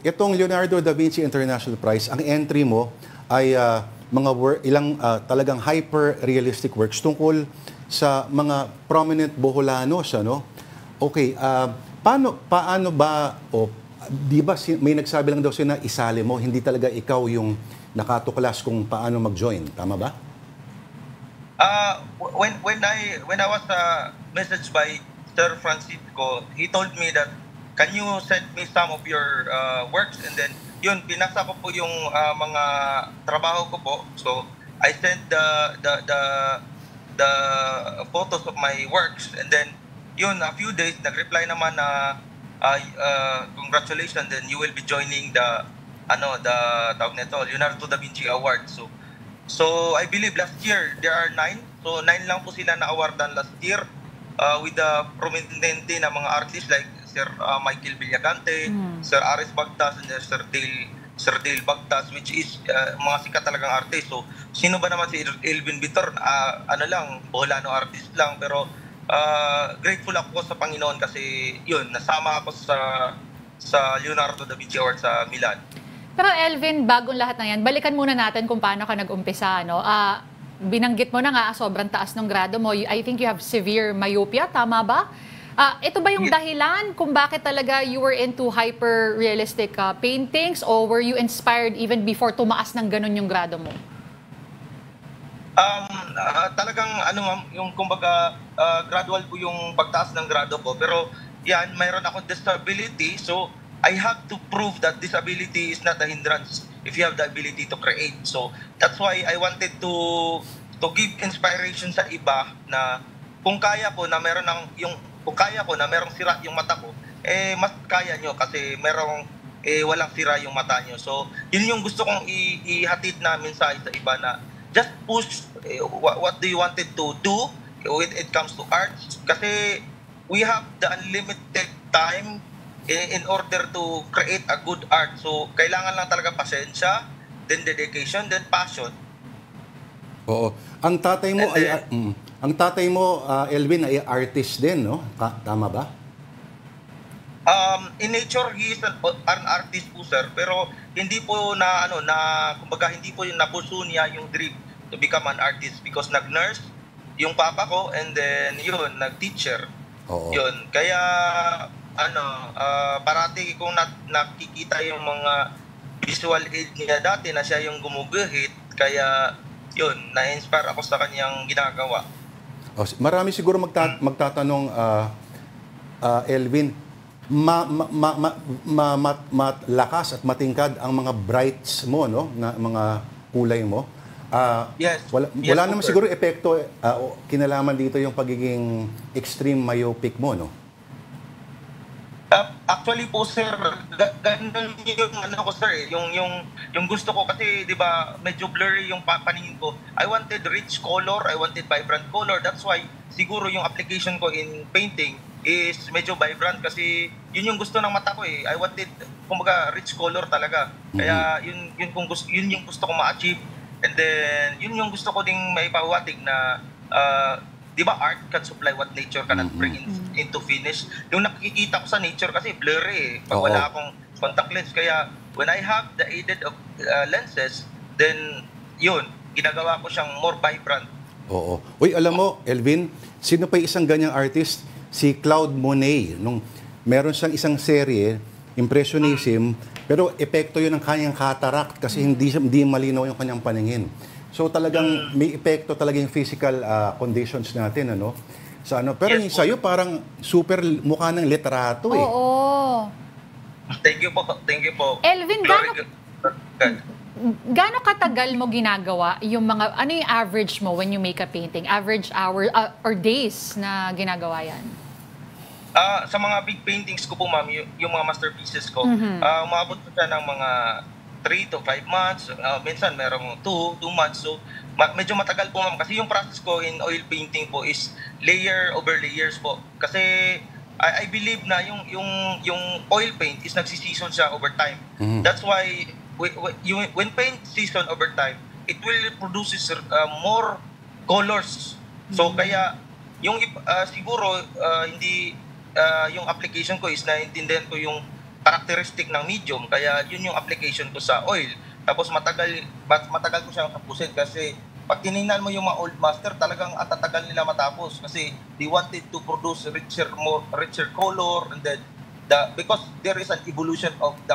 itong Leonardo da Vinci International Prize, ang entry mo ay mga talagang hyper-realistic works tungkol sa mga prominent Boholanos, ano? Okay, paano ba, di ba may nagsabi lang daw sila na isali mo, hindi talaga ikaw yung nakatuklas kung paano mag-join, tama ba? When I was messaged by Sir Francisco, he told me that can you send me some of your works, and then yun pinasa ko po yung mga trabaho ko po. So I sent the photos of my works, and then yun a few days nag-reply naman na congratulations, then you will be joining the tawag nito Leonardo da Vinci Award. So I believe last year there are 9. So 9 lang po sila na awardan last year with the prominente na mga artists like Sir Michael Villagante, Sir Aris Bagtas, and Sir Dale Bagtas, which is mga sikat talagang artist. So sino ba naman si Elvin Vitor? Ano lang, Boholano artist lang, pero grateful ako sa Panginoon kasi yun, nasama ako sa Leonardo da Vinci Award sa Milan. Pero Elvin, bagong lahat na yan, balikan muna natin kung paano ka nag-umpisa. No? Binanggit mo na nga, sobrang taas ng grado mo. I think you have severe myopia, tama ba? Ito ba yung dahilan kung bakit talaga you were into hyper-realistic paintings, or were you inspired even before tumaas ng ganun yung grado mo? Talagang ma'am, yung kumbaga gradual po yung pagtaas ng grado ko, pero yan, mayroon akong disability, so I have to prove that disability is not a hindrance if you have the ability to create. So that's why I wanted to give inspiration sa iba na kung kaya ko na merong sira yung mata ko, mas kaya nyo kasi merong walang sira yung mata nyo. So yun yung gusto kong ihatid namin sa iba na just push what do you wanted to do when it comes to art, kasi we have the unlimited time in order to create a good art. So kailangan lang talaga pasensya, then dedication, then passion. Oo. Ang tatay mo Elvin ay artist din, no? Tama ba? In nature he is an artist po, sir, pero hindi po kumbaga hindi po yung napuso niya yung dream to become an artist because nag-nurse yung papa ko, and then yun nag-teacher. Oo. Yun, kaya parati kung nakikita yung mga visual aid niya dati na siya yung gumuguhit, kaya yun, na-inspire ako sa kanyang ginagawa. Marami siguro magtatanong, Elvin, malakas at matingkad ang mga brights mo, no? Na mga kulay mo. Yes. Wala naman siguro epekto, kinalaman dito yung pagiging extreme myopic mo, no? Actually po, sir, ganun yung sir, yung gusto ko kasi 'di ba, medyo blurry yung paningin ko. I wanted rich color, I wanted vibrant color. That's why siguro yung application ko in painting is medyo vibrant kasi yun yung gusto ng mata ko I wanted kumbaga rich color talaga. Kaya yun yung gusto ko ma-achieve. And then yun yung gusto ko ding maipahawatig na di ba, art can supply what nature cannot bring into finish. Yung nakikita ko sa nature kasi blurry pag wala akong contact lens. Kaya when I have the aided of lenses, then yun, ginagawa ko siyang more vibrant. Oo. Uy, alam mo, Elvin, sino pa isang ganyang artist? Si Claude Monet. Meron siyang isang serye, Impressionism, pero epekto yun ng kanyang cataract kasi hindi malinaw yung kanyang paningin. So talagang may epekto talaga yung physical conditions natin, ano? Pero yes, sa'yo parang super mukha ng litrato, Oo. Thank you po. Elvin, gaano katagal mo ginagawa yung mga, ano yung average mo when you make a painting? Average hour or days na ginagawa yan? Sa mga big paintings ko po, ma'am, yung mga masterpieces ko, umabot po siya ng mga 3 to 5 months, minsan merong 2 months. So medyo matagal po, ma'am, kasi yung process ko in oil painting po is layer over layers po. Kasi I believe na yung oil paint is nagsi-season siya over time. That's why when paint season over time, it will produces more colors. So kaya yung siguro hindi yung application ko is naintindihan ko yung characteristic ng medium, kaya yun yung application ko sa oil. Tapos matagal ko siyang tapusin kasi pag tinignan mo yung mga old master, talagang at tatagal nila matapos kasi they wanted to produce richer color, and then because there is an evolution of the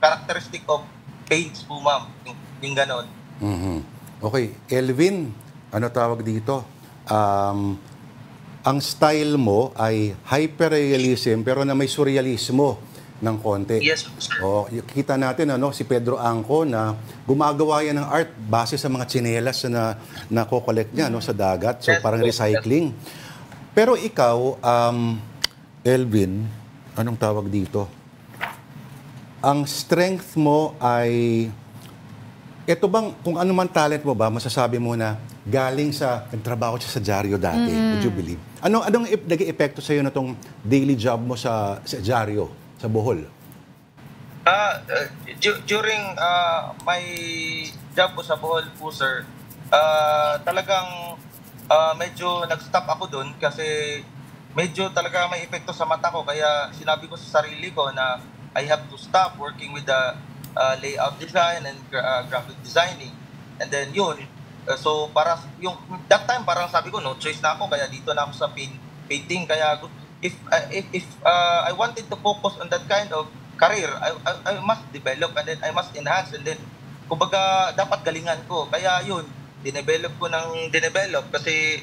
characteristic of paints po, ma'am. Yung ganon. Mhm. Okay, Elvin, ano tawag dito? Ang style mo ay hyperrealism pero na may surrealismo ng konti. Yes, sir. Oh, kita natin si Pedro Angco na gumagawa yan ng art base sa mga tsinelas na nako-collect niya sa dagat. So Yes, parang po. recycling. Pero ikaw, Elvin, anong tawag dito? Ang strength mo ay ito bang, kung ano man talent mo ba, masasabi mo na galing sa, nagtrabaho siya sa dyaryo dati, would you believe? Anong naging epekto sa iyo na tong daily job mo sa dyaryo, sa Bohol? During my job po sa Bohol po, sir, talagang medyo nag-stop ako doon kasi medyo talaga may epekto sa mata ko. Kaya sinabi ko sa sarili ko na I have to stop working with the layout design and graphic designing. And then yun, so para yung that time parang sabi ko no choice na ako, kaya dito na ako sa painting. Kaya if I wanted to focus on that kind of career, I must develop and then I must enhance, and then kumbaga dapat galingan ko. Kaya yun, dinevelop kasi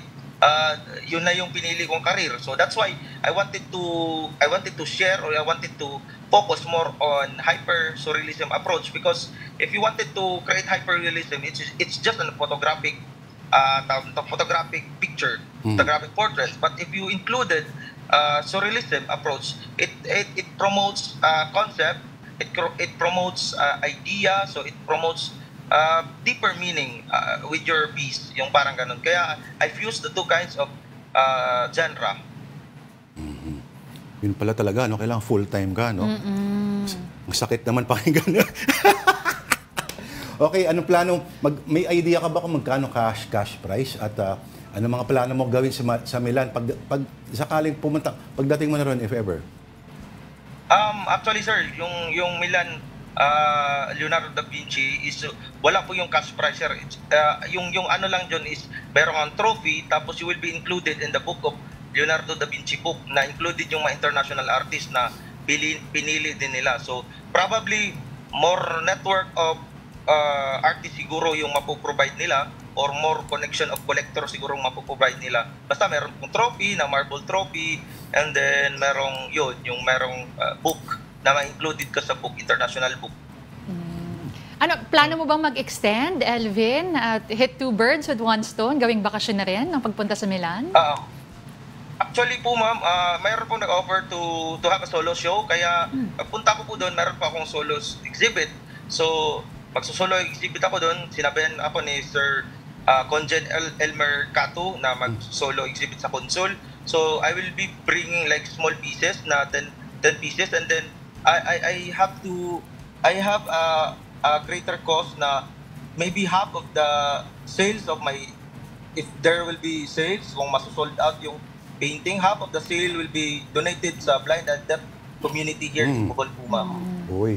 yun na yung pinili kong career. So that's why I wanted to share, or I wanted to focus more on hyper-surrealism approach, because if you wanted to create hyper-realism, it's just a photographic picture, photographic portrait. But if you included surrealism approach, it promotes concept, it promotes idea, so it promotes deeper meaning with your piece, yung parang ganun. Kaya I fuse the two kinds of genre. Yun pala talaga, kailangan full-time ka, no? Ang sakit naman pakinggan. Okay, anong plano? May idea ka ba kung magkano cash price? At ano mga plano mo gawin sa Milan pag sakaling pagdating mo na ron, if ever? Actually, sir, yung Milan Leonardo da Vinci is wala po yung cash price, sir. Yung ano lang dyan is meron kang trophy, tapos you will be included in the book of Leonardo da Vinci book, na included yung mga international artists na pinili din nila. So probably more network of artists siguro yung mapoprovide nila, or more connection of collectors siguro yung mapoprovide nila. Basta meron pong trophy, na marble trophy, and then merong book na ma-included ka sa book, international book. Plano mo bang mag-extend, Elvin, at hit two birds with one stone, gawing bakasyon na rin ng pagpunta sa Milan? Actually po, ma'am, mayroon pong nag-offer to have a solo show, kaya pagpunta ko po doon, mayroon pa akong solo exhibit. So magsusolo exhibit ako doon, sinabihan ako ni Sir Conjen Elmer Cato na mag-solo exhibit sa Consol. So I will be bringing like small pieces na 10 pieces, and then I have a greater cost na maybe half of the sales of my, if there will be sales, kung masosold out yung painting, half of the sale will be donated sa blind and deaf community here in Bohol po, ma'am. Uy.